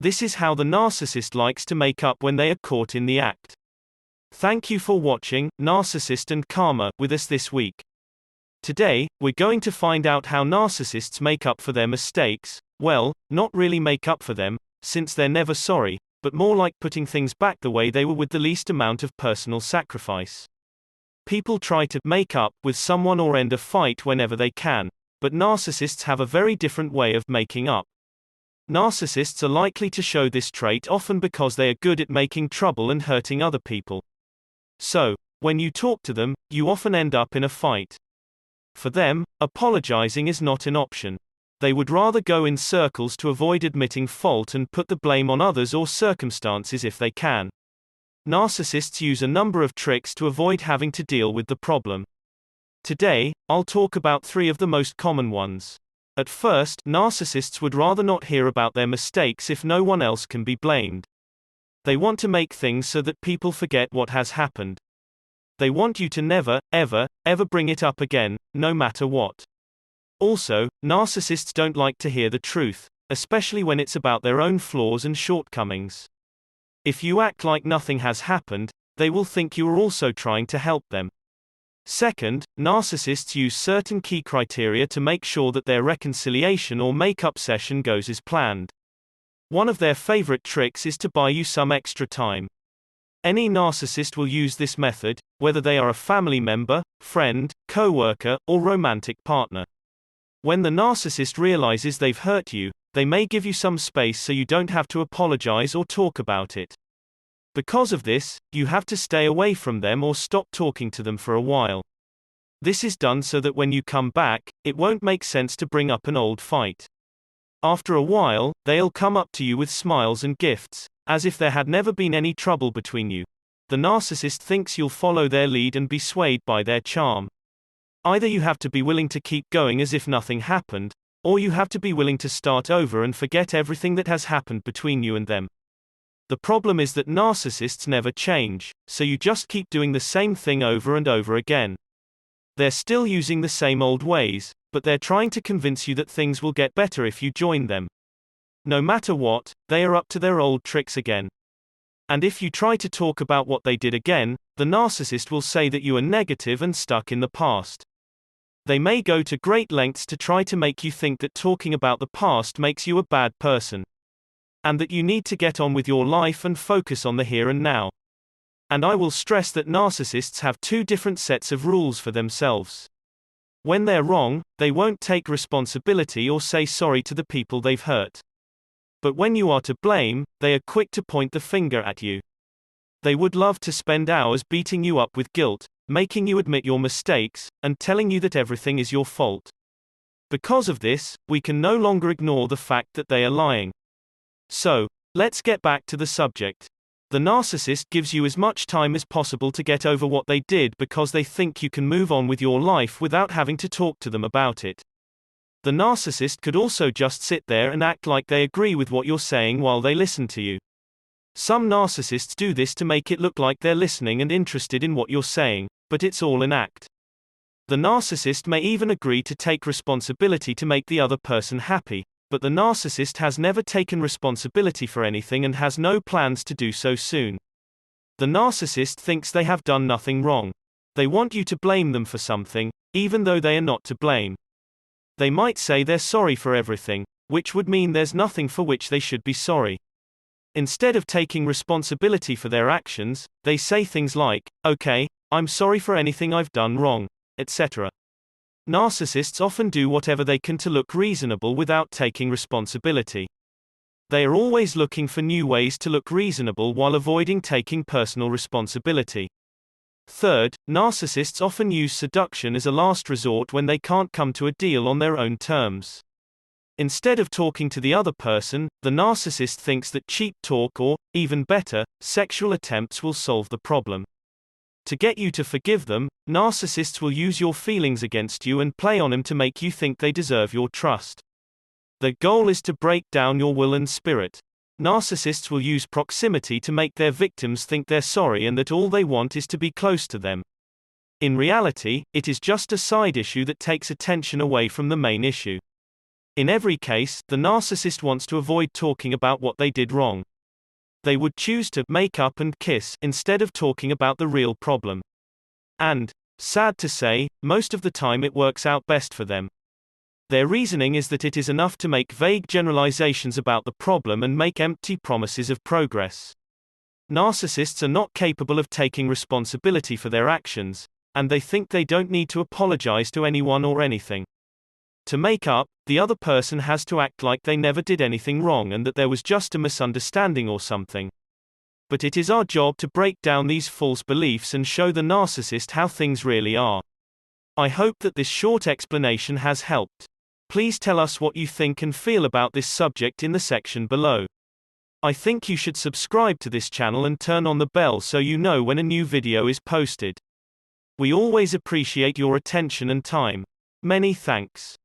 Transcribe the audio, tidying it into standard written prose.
This is how the narcissist likes to make up when they are caught in the act. Thank you for watching Narcissist and Karma with us this week. Today, we're going to find out how narcissists make up for their mistakes. Well, not really make up for them, since they're never sorry, but more like putting things back the way they were with the least amount of personal sacrifice. People try to make up with someone or end a fight whenever they can, but narcissists have a very different way of making up. Narcissists are likely to show this trait often because they are good at making trouble and hurting other people. So, when you talk to them, you often end up in a fight. For them, apologizing is not an option. They would rather go in circles to avoid admitting fault and put the blame on others or circumstances if they can. Narcissists use a number of tricks to avoid having to deal with the problem. Today, I'll talk about 3 of the most common ones. At first, narcissists would rather not hear about their mistakes if no one else can be blamed. They want to make things so that people forget what has happened. They want you to never, ever bring it up again, no matter what. Also, narcissists don't like to hear the truth, especially when it's about their own flaws and shortcomings. If you act like nothing has happened, they will think you are also trying to help them. Second, narcissists use certain key criteria to make sure that their reconciliation or make-up session goes as planned. One of their favorite tricks is to buy you some extra time. Any narcissist will use this method, whether they are a family member, friend, co-worker, or romantic partner. When the narcissist realizes they've hurt you, they may give you some space so you don't have to apologize or talk about it. Because of this, you have to stay away from them or stop talking to them for a while. This is done so that when you come back, it won't make sense to bring up an old fight. After a while, they'll come up to you with smiles and gifts, as if there had never been any trouble between you. The narcissist thinks you'll follow their lead and be swayed by their charm. Either you have to be willing to keep going as if nothing happened, or you have to be willing to start over and forget everything that has happened between you and them. The problem is that narcissists never change, so you just keep doing the same thing over and over again. They're still using the same old ways, but they're trying to convince you that things will get better if you join them. No matter what, they are up to their old tricks again. And if you try to talk about what they did again, the narcissist will say that you are negative and stuck in the past. They may go to great lengths to try to make you think that talking about the past makes you a bad person, and that you need to get on with your life and focus on the here and now. And I will stress that narcissists have 2 different sets of rules for themselves. When they're wrong, they won't take responsibility or say sorry to the people they've hurt. But when you are to blame, they are quick to point the finger at you. They would love to spend hours beating you up with guilt, making you admit your mistakes, and telling you that everything is your fault. Because of this, we can no longer ignore the fact that they are lying. So, let's get back to the subject. The narcissist gives you as much time as possible to get over what they did because they think you can move on with your life without having to talk to them about it. The narcissist could also just sit there and act like they agree with what you're saying while they listen to you. Some narcissists do this to make it look like they're listening and interested in what you're saying, but it's all an act. The narcissist may even agree to take responsibility to make the other person happy, but the narcissist has never taken responsibility for anything and has no plans to do so soon. The narcissist thinks they have done nothing wrong. They want you to blame them for something, even though they are not to blame. They might say they're sorry for everything, which would mean there's nothing for which they should be sorry. Instead of taking responsibility for their actions, they say things like, "Okay, I'm sorry for anything I've done wrong," etc. Narcissists often do whatever they can to look reasonable without taking responsibility. They are always looking for new ways to look reasonable while avoiding taking personal responsibility. Third, narcissists often use seduction as a last resort when they can't come to a deal on their own terms. Instead of talking to the other person, the narcissist thinks that cheap talk or, even better, sexual attempts will solve the problem. To get you to forgive them, narcissists will use your feelings against you and play on them to make you think they deserve your trust. Their goal is to break down your will and spirit. Narcissists will use proximity to make their victims think they're sorry and that all they want is to be close to them. In reality, it is just a side issue that takes attention away from the main issue. In every case, the narcissist wants to avoid talking about what they did wrong. They would choose to make up and kiss instead of talking about the real problem. And, sad to say, most of the time it works out best for them. Their reasoning is that it is enough to make vague generalizations about the problem and make empty promises of progress. Narcissists are not capable of taking responsibility for their actions, and they think they don't need to apologize to anyone or anything. To make up, the other person has to act like they never did anything wrong and that there was just a misunderstanding or something. But it is our job to break down these false beliefs and show the narcissist how things really are. I hope that this short explanation has helped. Please tell us what you think and feel about this subject in the section below. I think you should subscribe to this channel and turn on the bell so you know when a new video is posted. We always appreciate your attention and time. Many thanks.